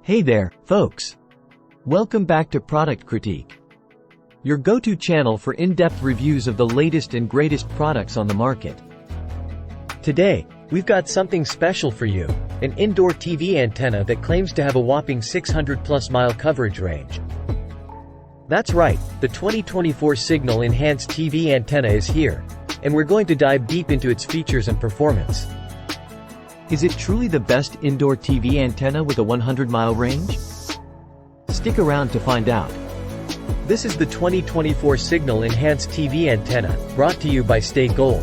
Hey there, folks! Welcome back to Product Critique, your go-to channel for in-depth reviews of the latest and greatest products on the market. Today, we've got something special for you, an indoor TV antenna that claims to have a whopping 600+ mile coverage range. That's right, the 2024 Signal Enhanced TV antenna is here, and we're going to dive deep into its features and performance. Is it truly the best indoor TV antenna with a 100-mile range? Stick around to find out. This is the 2024 Signal Enhanced TV antenna, brought to you by STAYGOLD.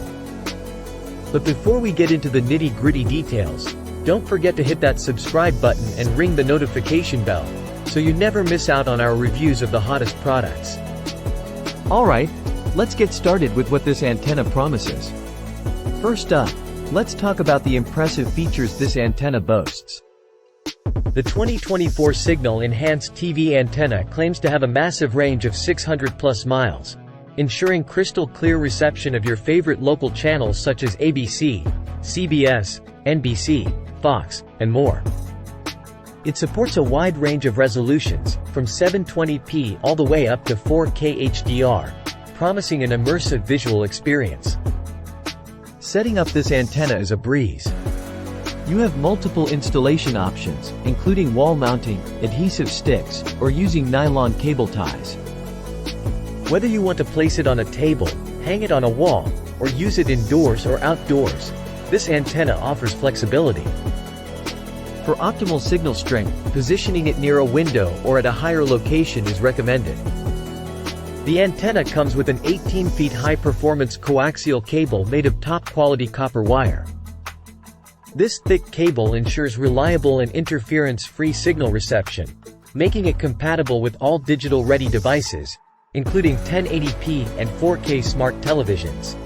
But before we get into the nitty-gritty details, don't forget to hit that subscribe button and ring the notification bell, so you never miss out on our reviews of the hottest products. Alright, let's get started with what this antenna promises. First up, let's talk about the impressive features this antenna boasts. The 2024 Signal Enhanced TV antenna claims to have a massive range of 600+ miles, ensuring crystal clear reception of your favorite local channels such as ABC, CBS, NBC, Fox, and more. It supports a wide range of resolutions, from 720p all the way up to 4K HDR, promising an immersive visual experience. Setting up this antenna is a breeze. You have multiple installation options, including wall mounting, adhesive sticks, or using nylon cable ties. Whether you want to place it on a table, hang it on a wall, or use it indoors or outdoors, this antenna offers flexibility. For optimal signal strength, positioning it near a window or at a higher location is recommended. The antenna comes with an 18 feet high-performance coaxial cable made of top-quality copper wire. This thick cable ensures reliable and interference-free signal reception, making it compatible with all digital-ready devices, including 1080p and 4K smart televisions.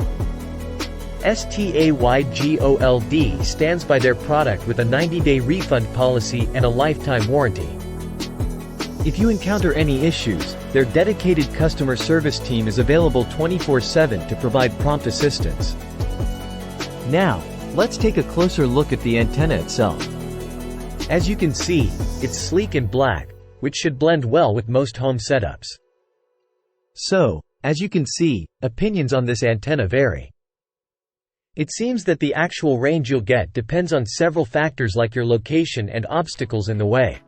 STAYGOLD stands by their product with a 90-day refund policy and a lifetime warranty. If you encounter any issues, their dedicated customer service team is available 24/7 to provide prompt assistance. Now, let's take a closer look at the antenna itself. As you can see, it's sleek and black, which should blend well with most home setups. So, as you can see, opinions on this antenna vary. It seems that the actual range you'll get depends on several factors like your location and obstacles in the way.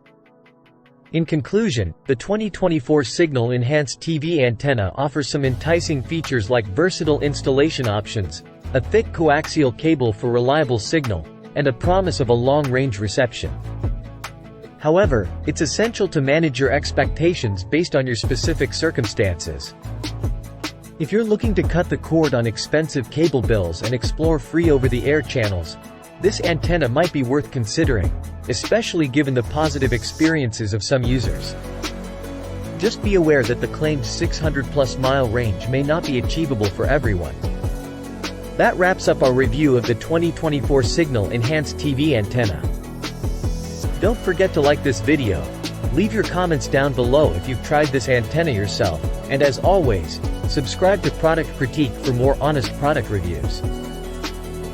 In conclusion, the 2024 Signal Enhanced TV antenna offers some enticing features like versatile installation options, a thick coaxial cable for reliable signal, and a promise of a long-range reception. However, it's essential to manage your expectations based on your specific circumstances. If you're looking to cut the cord on expensive cable bills and explore free over-the-air channels, this antenna might be worth considering, especially given the positive experiences of some users. Just be aware that the claimed 600+ mile range may not be achievable for everyone. That wraps up our review of the 2024 Signal Enhanced TV antenna. Don't forget to like this video, leave your comments down below if you've tried this antenna yourself, and as always, subscribe to Product Critique for more honest product reviews.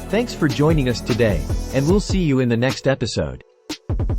Thanks for joining us today, and we'll see you in the next episode.